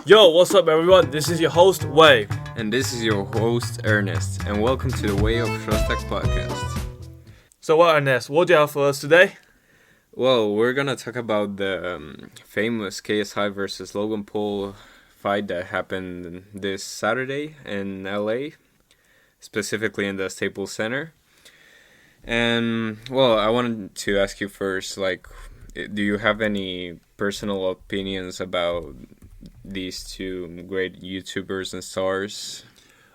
Yo, what's up everyone? This is your host, Wei. And this is your host, Ernest, and welcome to the Way of Szostak podcast. So Wei&Ernest, what do you have for us today? Well, we're gonna talk about the famous KSI versus Logan Paul fight that happened this Saturday in LA, specifically in the Staples Center. And, well, I wanted to ask you first, do you have any personal opinions about these two great YouTubers and stars?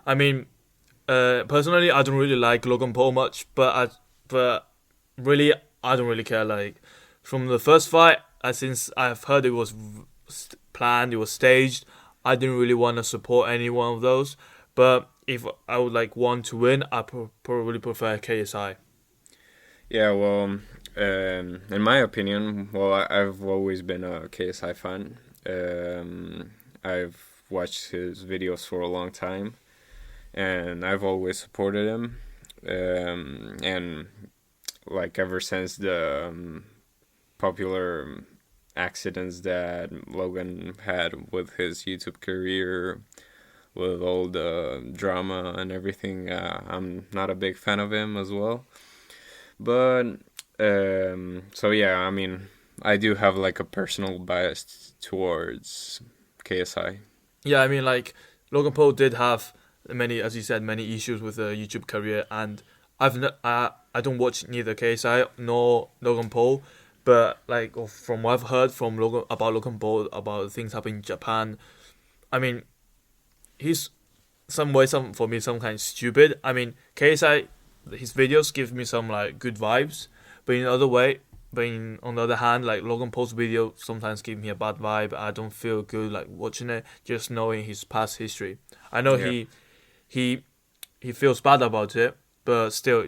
I mean, personally, I don't really like Logan Paul much, but really, I don't really care. Like, from the first fight, since I've heard it was planned, it was staged, I didn't really want to support any one of those. But if I would like one to win, I probably prefer KSI. Yeah, well, in my opinion, I've always been a KSI fan. I've watched his videos for a long time, and I've always supported him. And like ever since the popular accidents that Logan had with his YouTube career, with all the drama and everything, I'm not a big fan of him as well. But so yeah, I mean, I do have like a personal bias towards KSI. Yeah, I mean, like Logan Paul did have many, as you said, many issues with the YouTube career, and I don't watch neither KSI nor Logan Paul, but like from what I've heard from Logan Paul about things happening in Japan, I mean, he's some kind stupid. I mean, KSI, his videos give me some like good vibes, but on the other hand, like Logan Paul's video sometimes give me a bad vibe. I don't feel good like watching it, just knowing his past history. I know he feels bad about it, but still,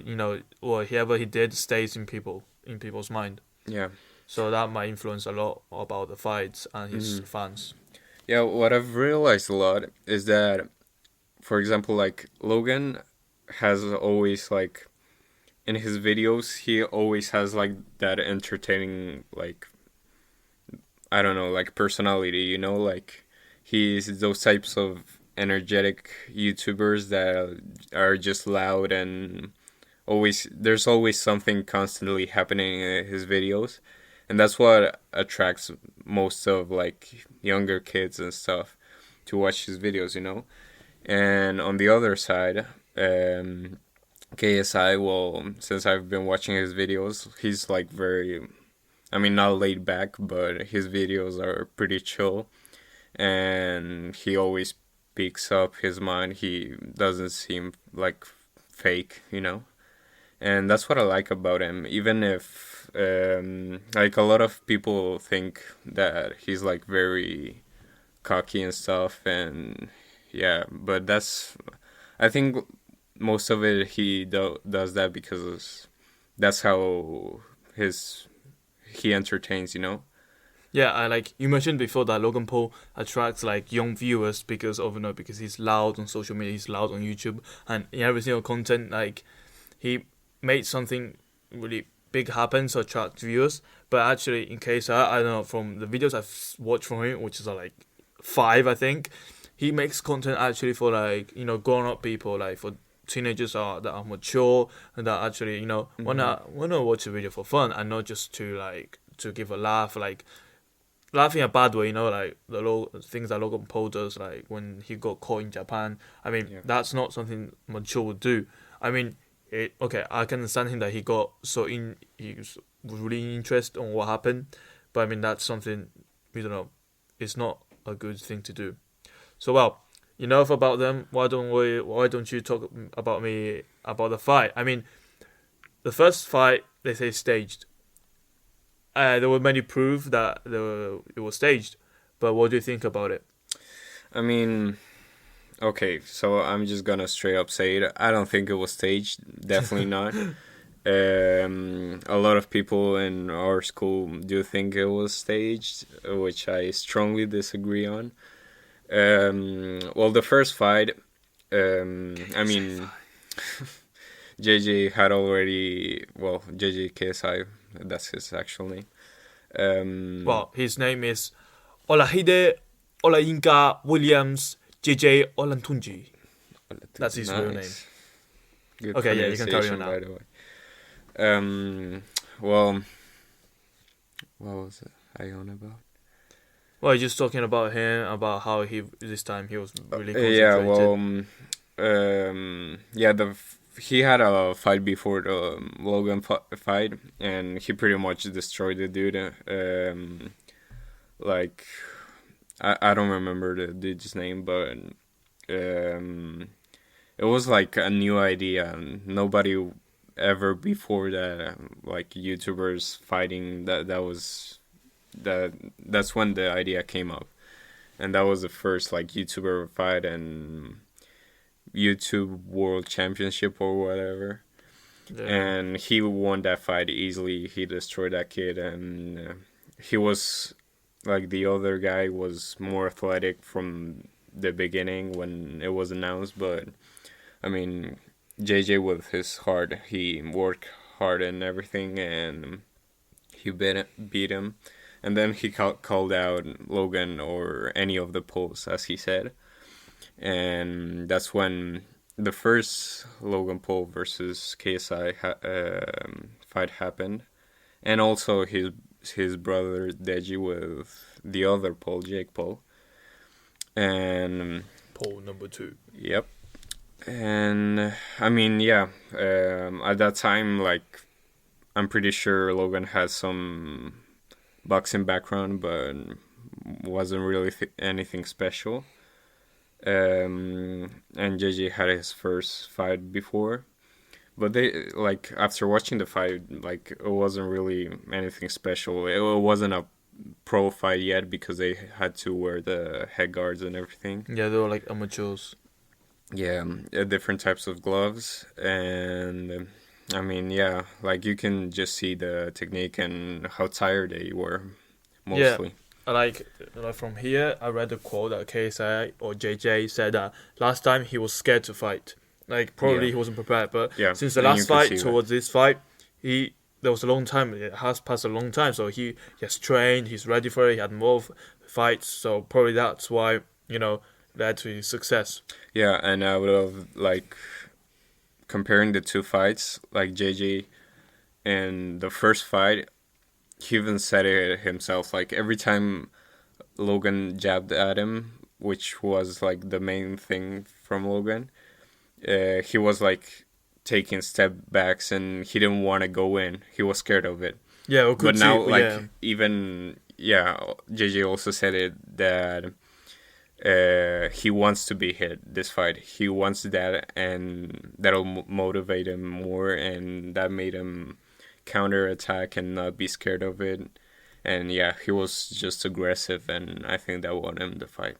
whatever he did stays in people's mind. Yeah. So that might influence a lot about the fights and his fans. Yeah, what I've realized a lot is that, for example, like Logan has always like in his videos he always has like that entertaining, like, I don't know, like personality, like he's those types of energetic YouTubers that are just loud, and there's always something constantly happening in his videos, and that's what attracts most of like younger kids and stuff to watch his videos. And on the other side, KSI, well, since I've been watching his videos, he's like very, I mean, not laid back, but his videos are pretty chill, and he always picks up his mind. He doesn't seem like fake. And that's what I like about him, even if like a lot of people think that he's like very cocky and stuff, and yeah, but I think most of it he does that because that's how he entertains. Yeah, I like you mentioned before that Logan Paul attracts like young viewers because he's loud on social media, he's loud on YouTube, and in every single content, like he made something really big happen to attract viewers. But actually, in case I don't know, from the videos I've watched from him, which is like 5, I think, he makes content actually for like grown up people, like for teenagers that are mature and that actually wanna watch a video for fun and not just to give a laugh, like laughing a bad way, like the things that Logan Paul does, like when he got caught in Japan. I mean, that's not something mature would do. I mean, I can understand him that he was really interested in what happened, but I mean that's something it's not a good thing to do. So well, enough about them. Why don't you talk about the fight? I mean, the first fight they say staged. There were many proof that it was staged, but what do you think about it? I mean, okay, so I'm just gonna straight up say it. I don't think it was staged. Definitely not. A lot of people in our school do think it was staged, which I strongly disagree on. Well, the first fight, I mean, JJ had already, well, JJ KSI, that's his actual name. Well, his name is Olahide Olayinka Williams JJ Olantunji. That's his real name. Nice. Good Okay, yeah, you can carry on pronunciation, now. by the way. Well, what was it I on about? Well, you're just talking about him, about how this time he was really Yeah, concentrated. well, he had a fight before the Logan fight, and he pretty much destroyed the dude. Like, I don't remember the dude's name, but it was like a new idea. Nobody ever before that, like YouTubers fighting. That's when the idea came up, and that was the first like YouTuber fight and YouTube World Championship or whatever. Yeah. And he won that fight easily. He destroyed that kid, and he was like the other guy was more athletic from the beginning when it was announced. But I mean, JJ with his heart, he worked hard and everything, and he beat him. And then he called out Logan or any of the Poles, as he said. And that's when the first Logan Paul versus KSI fight happened. And also his brother Deji with the other Paul, Jake Paul. And Paul number 2. Yep. And I mean, yeah, at that time, like, I'm pretty sure Logan had some boxing background, but wasn't really anything special. And JJ had his first fight before, but they, like, after watching the fight, like, it wasn't really anything special. It wasn't a pro fight yet because they had to wear the head guards and everything. Yeah, they were like amateurs. Yeah, different types of gloves, and I mean, yeah, like you can just see the technique and how tired they were, mostly. Yeah, like from here, I read a quote that KSI or JJ said that last time he was scared to fight. Like probably he wasn't prepared, but since the last fight towards this fight, there was a long time. It has passed a long time, so he has trained. He's ready for it. He had more fights, so probably that's why led to his success. Yeah, and I would have like comparing the two fights, like JJ in the first fight, he even said it himself. Like every time Logan jabbed at him, which was like the main thing from Logan, he was like taking step backs and he didn't want to go in. He was scared of it. Yeah, but now even JJ also said it that he wants to be hit this fight. He wants that, and that'll motivate him more, and that made him counter attack and not be scared of it. And yeah, he was just aggressive, and I think that won him the fight.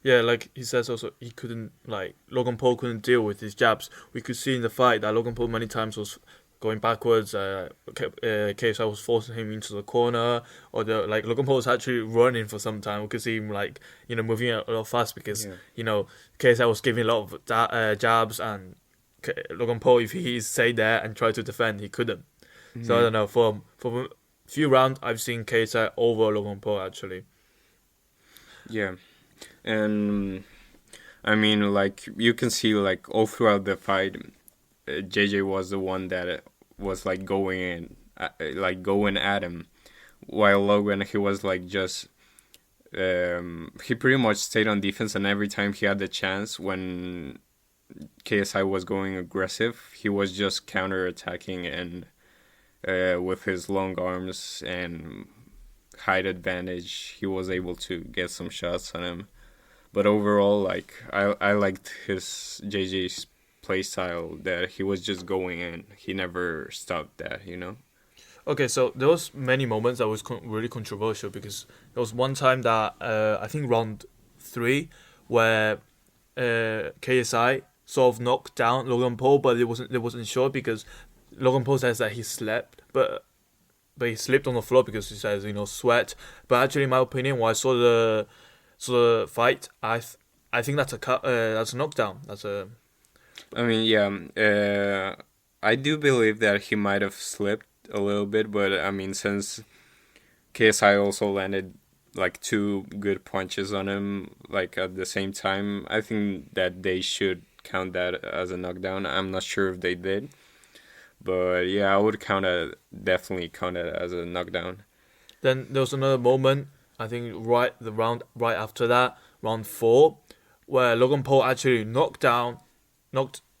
Yeah, like he says also, he couldn't, like, Logan Paul couldn't deal with his jabs. We could see in the fight that Logan Paul many times was going backwards. KSI was forcing him into the corner, or Logan Paul was actually running for some time. We could see him moving a lot fast because KSI was giving a lot of jabs, and Logan Paul, if he stayed there and tried to defend, he couldn't. Mm-hmm. So I don't know. For a few rounds, I've seen KSI over Logan Paul actually. Yeah, and I mean, like you can see, like all throughout the fight, JJ was the one that was like going at him, while Logan, he was like just he pretty much stayed on defense, and every time he had the chance when KSI was going aggressive, he was just counter attacking and with his long arms and height advantage, he was able to get some shots on him. But overall, like I liked his JJ's play style, that he was just going in. He never stopped that, Okay, so there was many moments that was really controversial, because there was one time that I think round 3 where KSI sort of knocked down Logan Paul, but it wasn't sure because Logan Paul says that he slept, but he slipped on the floor because he says sweat. But actually, in my opinion, when I saw the fight, I think that's a knockdown. I mean, yeah, I do believe that he might have slipped a little bit, but I mean, since KSI also landed like two good punches on him like at the same time, I think that they should count that as a knockdown. I'm not sure if they did, but yeah, I would definitely count it as a knockdown. Then there was another moment, I think the round right after that, round 4, where Logan Paul actually knocked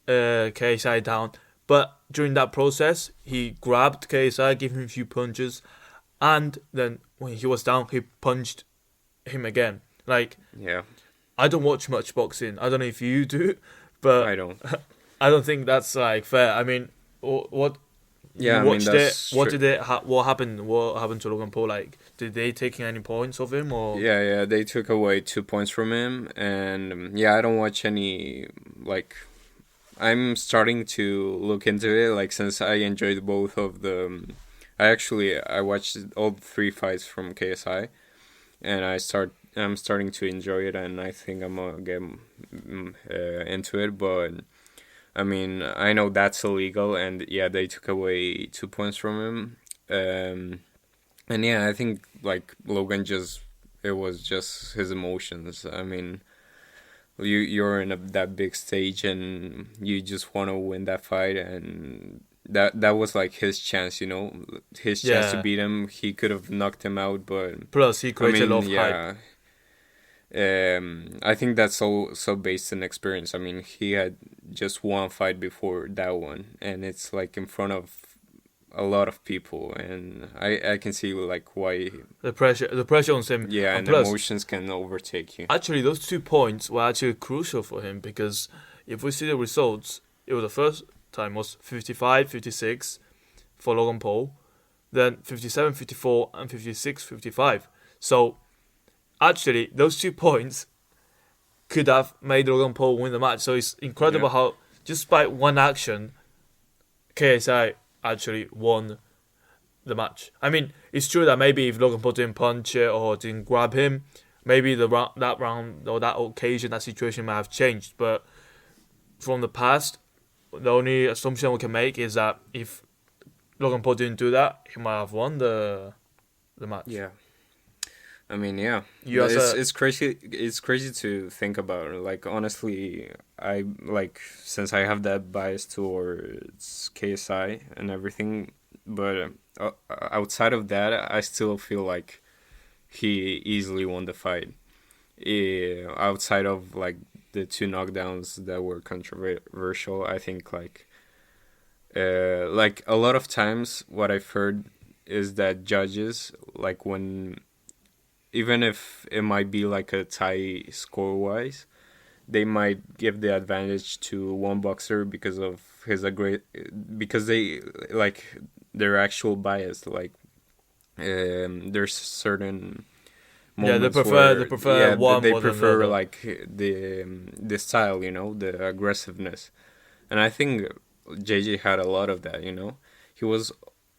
KSI down. But during that process, he grabbed KSI, gave him a few punches, and then when he was down, he punched him again. Like, Yeah, I don't watch much boxing. I don't know if you do, but I don't. I don't think that's like fair. I mean, what Yeah, you I mean watched it? that's What true. did it? What happened? What happened to Logan Paul? Like, did they take any points of him or? Yeah, they took away 2 points from him, and yeah, I don't watch any like. I'm starting to look into it, like since I enjoyed both of the. I watched all 3 fights from KSI, and I'm starting to enjoy it, and I think I'm gonna get into it. But I mean, I know that's illegal, and yeah, they took away 2 points from him. And yeah, I think like Logan just it was just his emotions. I mean, you're in that big stage and you just want to win that fight, and that was like his chance, his chance to Yeah. beat him. He could have knocked him out, but Plus, he I created a lot mean, of hype. yeah. I think that's so based in experience. I mean, he had just one fight before that one, and it's like in front of a lot of people, and I can see like why. The pressure on him, Yeah, and and plus, emotions can overtake you. actually, those 2 points were actually crucial for him because if we see the results, it was the first time was 55-56 for Logan Paul, then 57-54 and 56-55. So actually, those 2 points could have made Logan Paul win the match. So it's incredible Yeah. how just by one action, KSI actually won the match. I mean, it's true that maybe if Logan Paul didn't punch it or didn't grab him, maybe that round or that occasion, that situation might have changed. But from the past, the only assumption we can make is that if Logan Paul didn't do that, he might have won the match. Yeah. I mean, yeah, You as a it's crazy. It's crazy to think about. Like honestly, I like since I have that bias towards KSI and everything, but outside of that, I still feel like he easily won the fight. Outside of like the two knockdowns that were controversial, I think like a lot of times what I've heard is that judges like when even if it might be like a tie score wise, they might give the advantage to one boxer because of because they like their actual bias. Like there's certain yeah, moments where they prefer yeah one they more than the prefer other. like the style, the aggressiveness, and I think JJ had a lot of that. He was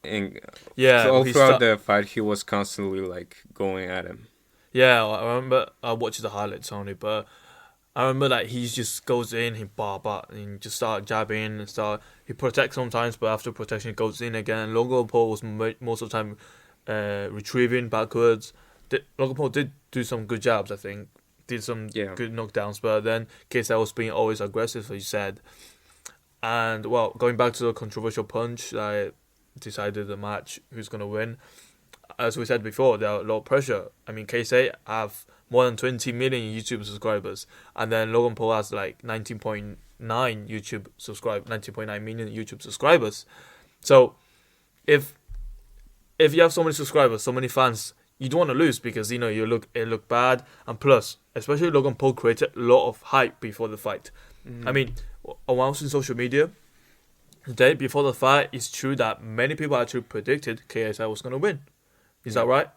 in Yeah, all he throughout start. the fight. He was constantly like going at him. Yeah, I remember I watched the highlights only, but I remember that he just goes in, he and just start jabbing and start. He protects sometimes, but after protection, he goes in again. Logan Paul was most of the time retrieving backwards. Logan Paul did do some good jabs, I think. Did some Yeah. good knockdowns, but then KSI was being always aggressive, as you said. And well, going back to the controversial punch that decided the match, who's gonna win. As we said before, there are a lot of pressure. I mean, KSI have more than 20 million YouTube subscribers, and then Logan Paul has like 19.9 million YouTube subscribers. So if you have so many subscribers, so many fans, you don't want to lose because it look bad, and plus, especially Logan Paul created a lot of hype before the fight. Mhm. I mean, when I was in social media, the day before the fight, it's true that many people actually predicted KSI was going to win. Is that right?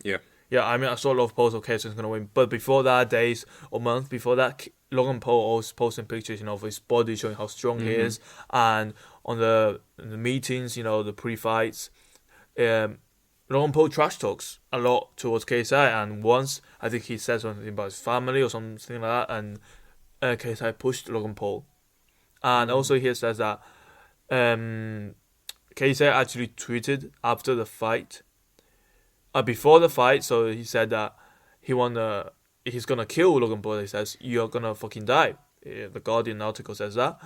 Yeah. Yeah, I mean, I saw a lot of posts of KSI was going to win. But before that, days or months before that, Logan Paul always posting pictures, of his body showing how strong he is. And on the meetings, the pre-fights, Logan Paul trash talks a lot towards KSI. And once, I think he said something about his family or something like that. And KSI pushed Logan Paul. And also he says that KSI actually tweeted after the fight before the fight, so he said that he's gonna kill Logan Paul. He says you're gonna fucking die. The Guardian article says that.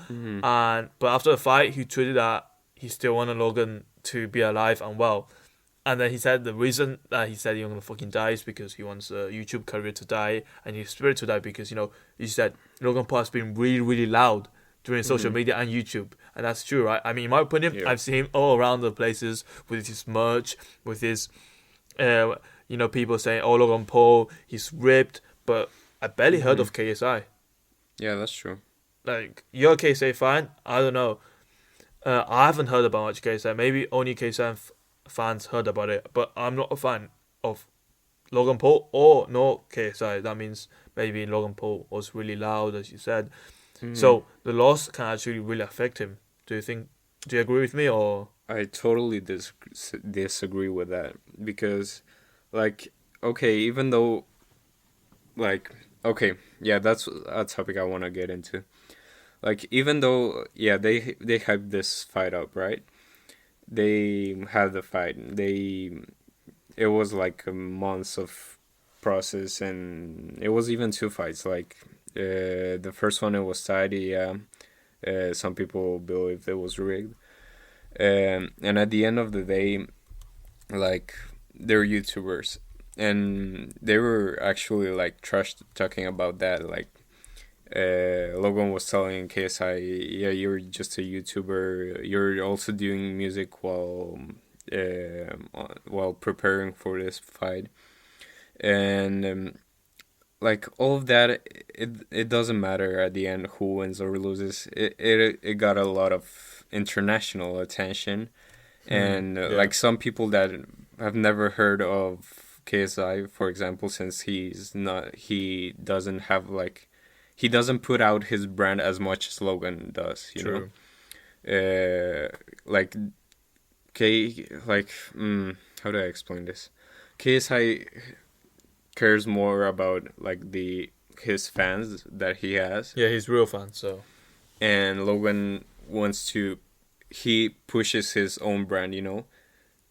But after the fight, he tweeted that he still wanted Logan to be alive and well. And then he said the reason that he said you're gonna fucking die is because he wants a YouTube career to die and his spirit to die, because he said Logan Paul has been really, really loud during social media and YouTube, and that's true, right? I mean, in my opinion, I've seen him all around the places with his merch, with his people saying, "Oh, Logan Paul, he's ripped," but I barely heard of KSI. Yeah, that's true. Like, you're a KSI fan? I don't know. I haven't heard about much KSI. Maybe only KSI fans heard about it, but I'm not a fan of Logan Paul or no KSI. That means maybe Logan Paul was really loud, as you said. So the loss can actually really affect him. Do you agree with me, or? I totally disagree with that, because, like, okay, even though, like, okay, yeah, that's a topic I want to get into. Like, even though, yeah, they hyped this fight up, right? They had the fight. It was like a months of process, and it was even 2 fights. Like, the first one, it was tidy, yeah. Some people believe it was rigged. And at the end of the day, like, they're YouTubers, and they were actually like trash talking about that. Like, Logan was telling KSI, "Yeah, you're just a YouTuber. You're also doing music while preparing for this fight," and like, all of that, it doesn't matter at the end who wins or loses. It got a lot of international attention, and like, some people that have never heard of KSI, for example, since he doesn't put out his brand as much as Logan does, you True. know. Like, how do I explain this? KSI cares more about, like, his fans that he has. Yeah, he's real fan, so. And Logan he pushes his own brand,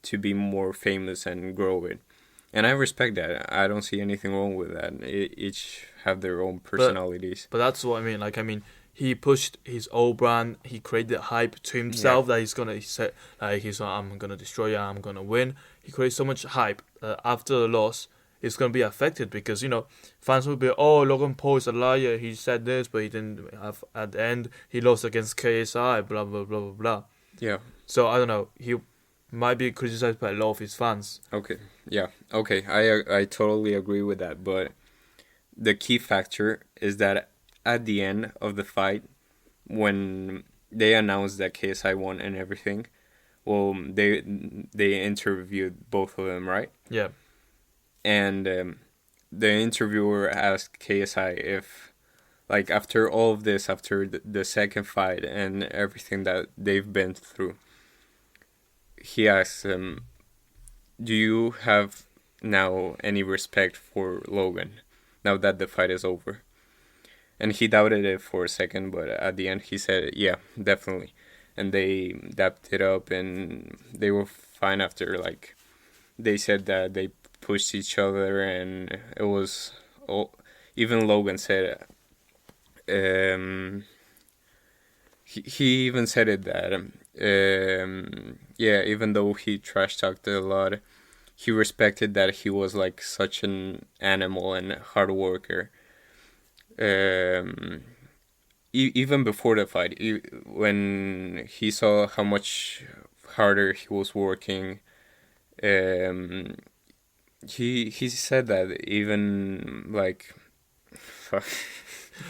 to be more famous and grow it. And I respect that. I don't see anything wrong with that. Each have their own personalities. But that's what I mean. Like, I mean, he pushed his old brand. He created hype to himself that he said, like, I'm gonna destroy you. I'm gonna win. He created so much hype that after the loss, it's gonna be affected, because fans will be, "Oh, Logan Paul is a liar. He said this, but he didn't have at the end. He lost against KSI. Blah blah blah blah blah." Yeah. So I don't know. He might be criticized by a lot of his fans. Okay. Yeah. Okay. I totally agree with that. But the key factor is that at the end of the fight, when they announced that KSI won and everything, well, they interviewed both of them, right? Yeah. And the interviewer asked KSI if, like, after all of this, after the second fight and everything that they've been through, he asked him, "Do you have now any respect for Logan now that the fight is over?" And he doubted it for a second, but at the end he said, "Yeah, definitely." And they dapped it up, and they were fine after. Like, they said that they pushed each other, and it was even Logan said, he even said it that yeah, even though he trash talked a lot, he respected that he was, like, such an animal and hard worker. Even before the fight, when he saw how much harder he was working, he said that even, like,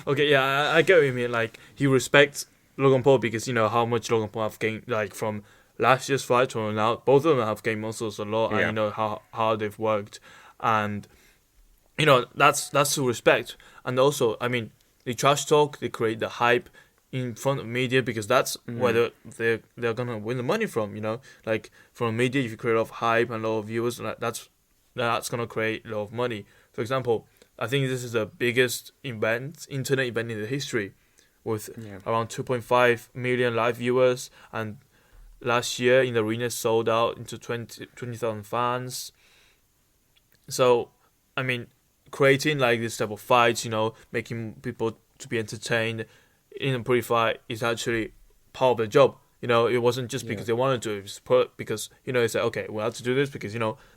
Okay, yeah, I get what you mean. Like, he respects Logan Paul because how much Logan Paul have gained, like, from last year's fight to now. Both of them have gained muscles a lot, and how hard they've worked, and that's to respect. And also, I mean, they trash talk, they create the hype in front of media, because that's where they're gonna win the money from. Like, from media, if you create a lot of hype and a lot of viewers, that's gonna create a lot of money. For example, I think this is the biggest internet event in the history, with around 2.5 million live viewers, and last year in the arena sold out into 20,000 fans. So, I mean, creating like this type of fights, making people to be entertained in a pretty fight is actually part of the job. It wasn't just Yeah. because they wanted to. It was put because it's like, okay, we have to do this because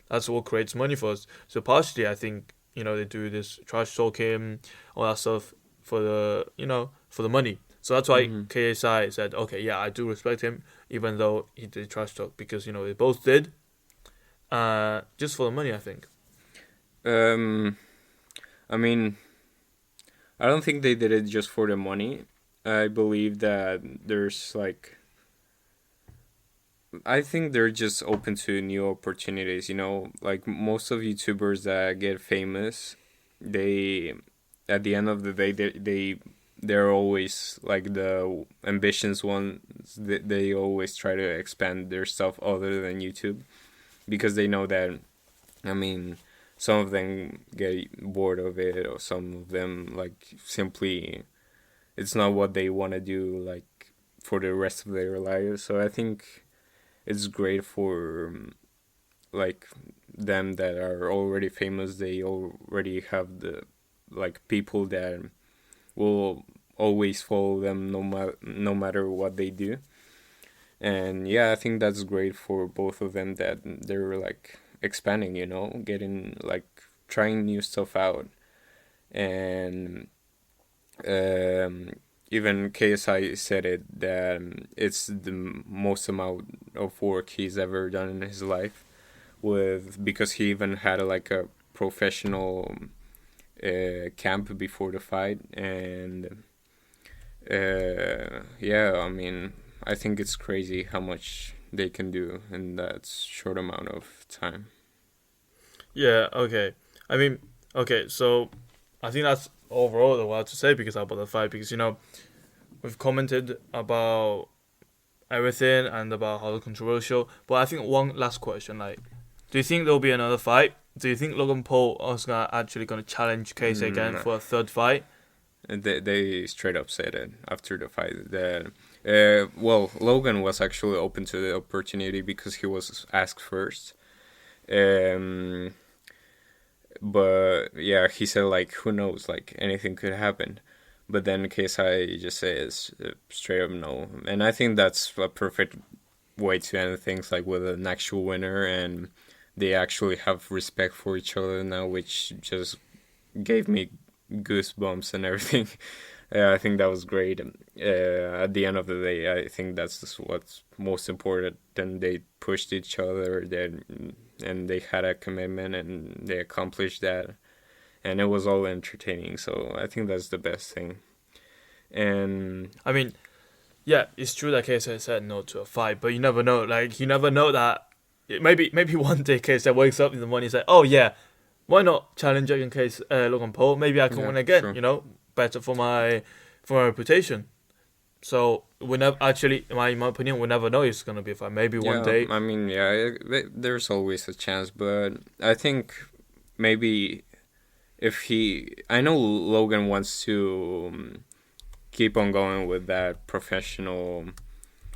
that's what creates money for us. So partially, I think they do this trash talking, all that stuff for the money. So that's why Hmm. KSI said, okay, yeah, I do respect him, even though he did trash talk because they both did, just for the money, I think. Um, I mean, I don't think they did it just for the money. I believe that there's like, I think they're just open to new opportunities. Like most of YouTubers that get famous, they, at the end of the day, they're always like the ambitious ones. They always try to expand their stuff other than YouTube because they know that. I mean, some of them get bored of it, or some of them like simply it's not what they want to do like for the rest of their lives. So I think it's great for like them that are already famous. They already have the like people that will always follow them no matter what they do. And yeah, I think that's great for both of them that they're like expanding, getting like trying new stuff out. And um, even KSI said it that it's the most amount of work he's ever done in his life with because he even had like a professional camp before the fight. And yeah, I mean, I think it's crazy how much they can do in that short amount of time. Yeah, okay. I mean, okay, so I think that's overall what I have to say because about the fight because we've commented about everything and about how controversial. But I think one last question, like, do you think there'll be another fight? Do you think Logan Paul is actually gonna challenge Casey again Mm, for a third fight? they straight up said it after the fight that well, Logan was actually open to the opportunity because he was asked first. Um, but yeah, he said like who knows, like anything could happen. But then KSI just says straight up no, and I think that's a perfect way to end things, like with an actual winner, and they actually have respect for each other now, which just gave me goosebumps and everything. I think that was great. At the end of the day, I think that's just what's most important. Then they pushed each other, and they had a commitment, and they accomplished that, and it was all entertaining. So I think that's the best thing. And I mean, yeah, it's true that KSI said no to a fight, but you never know. Like, you never know that maybe one day KSI wakes up in the morning and says, "Oh yeah, why not challenge in case Logan Paul? Maybe I can yeah, win again. true. Better for my reputation." So we never actually, in my opinion, we never know it's gonna be a fight. Maybe one Yeah, day. I mean, yeah, there's always a chance, but I think maybe if I know Logan wants to keep on going with that professional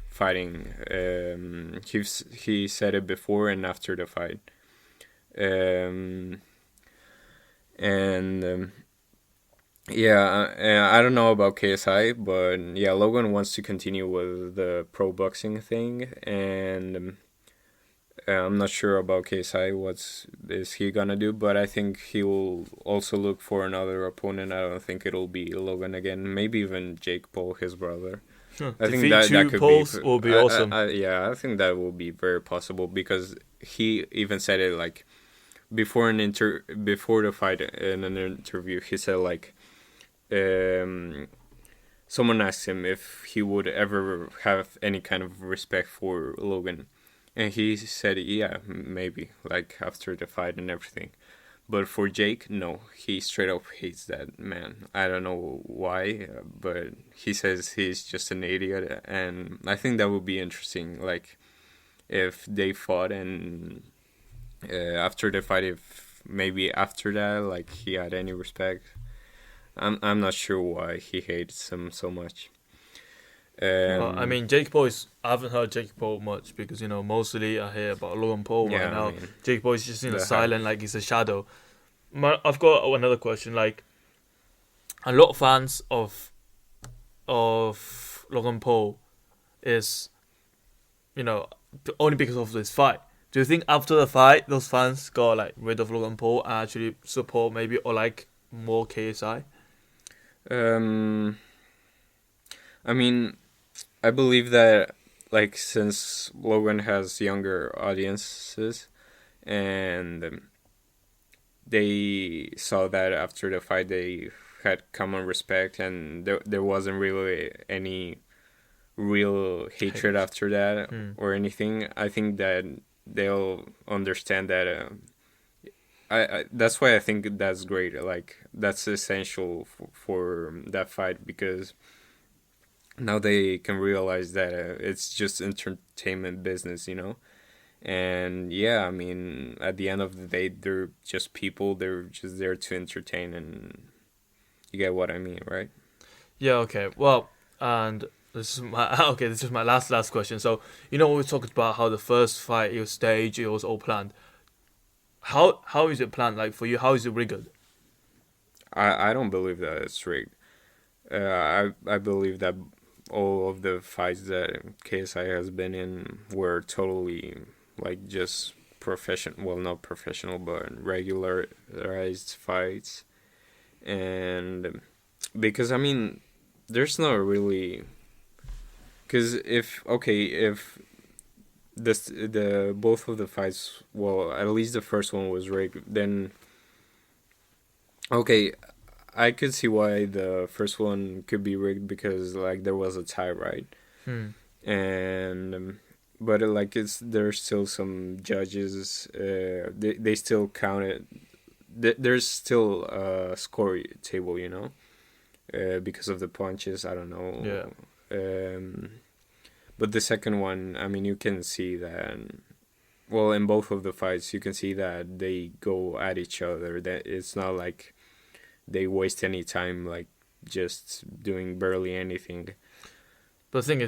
fighting. He said it before and after the fight. Um, and yeah, I don't know about KSI, but yeah, Logan wants to continue with the pro boxing thing, and I'm not sure about KSI. What is he gonna do? But I think he will also look for another opponent. I don't think it'll be Logan again. Maybe even Jake Paul, his brother. I think Defeat that two could be. Pauls will be awesome. Yeah, I think that will be very possible because he even said it like before the fight in an interview. He said like, um, someone asked him if he would ever have any kind of respect for Logan, and he said, yeah, maybe like after the fight and everything. But for Jake, no, he straight up hates that man. I don't know why, but he says he's just an idiot, and I think that would be interesting. Like if they fought, and after the fight, if maybe after that, like he had any respect. I'm not sure why he hates him so much. Well, I mean, Jake Paul is. I haven't heard Jake Paul much because mostly I hear about Logan Paul Yeah, right now. I mean, Jake Paul is just in the the silent, like he's a shadow. I've got another question. Like a lot of fans of Logan Paul is, only because of this fight. Do you think after the fight, those fans got like rid of Logan Paul and actually support maybe or like more KSI? I mean, I believe that like since Logan has younger audiences, and they saw that after the fight they had common respect, and there wasn't really any real hatred Hate. after that Hmm. or anything. I think that they'll understand that. I that's why I think that's great. Like that's essential for that fight, because now they can realize that it's just entertainment business, And yeah, I mean, at the end of the day, they're just people. They're just there to entertain, and you get what I mean, right? Yeah. Okay. Well, and this is my okay. This is my last question. So we talked about how the first fight it was staged, it was all planned. How is it planned? Like for you, how is it rigged? I don't believe that it's rigged. I believe that all of the fights that KSI has been in were totally like just professional. Well, not professional, but regularized fights, and because I mean, there's not really. Because if the both of the fights, well, at least the first one was rigged, then okay, I could see why the first one could be rigged, because like there was a tie, right? Hmm. And but like there's still some judges. They still count it. There's still a score table, because of the punches. I don't know. Yeah. But the second one, I mean, you can see that. Well, in both of the fights, you can see that they go at each other. That it's not like they waste any time, like just doing barely anything. But the thing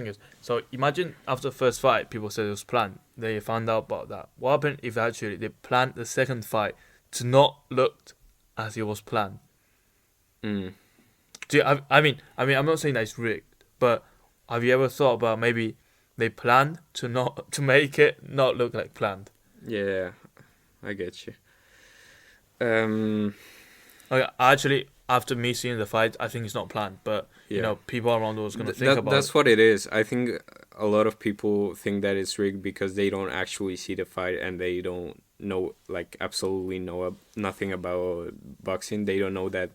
is, so imagine after the first fight, people said it was planned. They found out about that. What happened if actually they planned the second fight to not look as it was planned? Mm. I mean, I'm not saying that it's rigged, but have you ever thought about maybe they planned to make it not look like planned? Yeah, I get you. Um, Okay, actually, after me seeing the fight, I think it's not planned, but yeah. people around the world gonna think about That's it. what it is. I think a lot of people think that it's rigged because they don't actually see the fight, and they don't know, like, absolutely know nothing about boxing. They don't know that.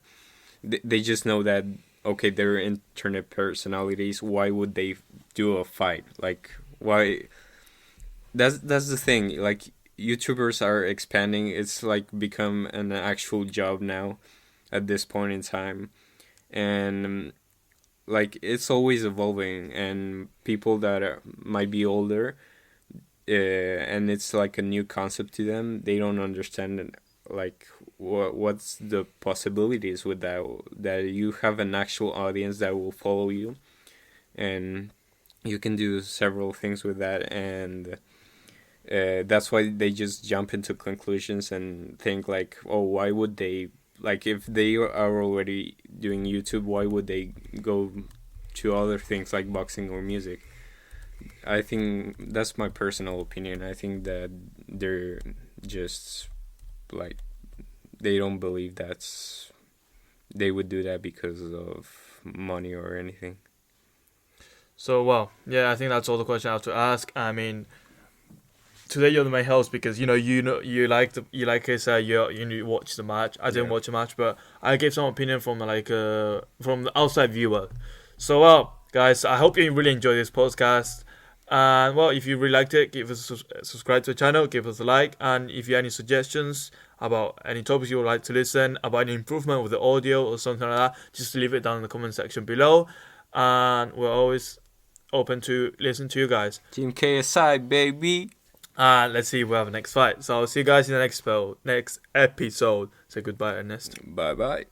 They just know that, okay, they're internet personalities. Why would they do a fight? Like, why? That's the thing. Like, YouTubers are expanding. It's like become an actual job now at this point in time. And like it's always evolving, and people that might be older, and it's like a new concept to them, they don't understand like what's the possibilities with that you have an actual audience that will follow you, and you can do several things with that. And that's why they just jump into conclusions and think like, oh, why would they, like, if they are already doing YouTube, why would they go to other things like boxing or music? I think that's my personal opinion. I think that they're just like, they don't believe they would do that because of money or anything. So well, yeah, I think that's all the question I have to ask. I mean, today you're the main host because you like I said you watch the match. I didn't Yeah. watch the match, but I gave some opinion from from the outside viewer. So well, guys, I hope you really enjoyed this podcast. And well, if you really liked it, give us subscribe to the channel, give us a like, and if you have any suggestions about any topics you would like to listen, about any improvement with the audio or something like that, just leave it down in the comment section below. And we're always open to listen to you guys. Team KSI, baby. And let's see if we have a next fight. So I'll see you guys in the next episode. Say goodbye, Ernest. Bye bye.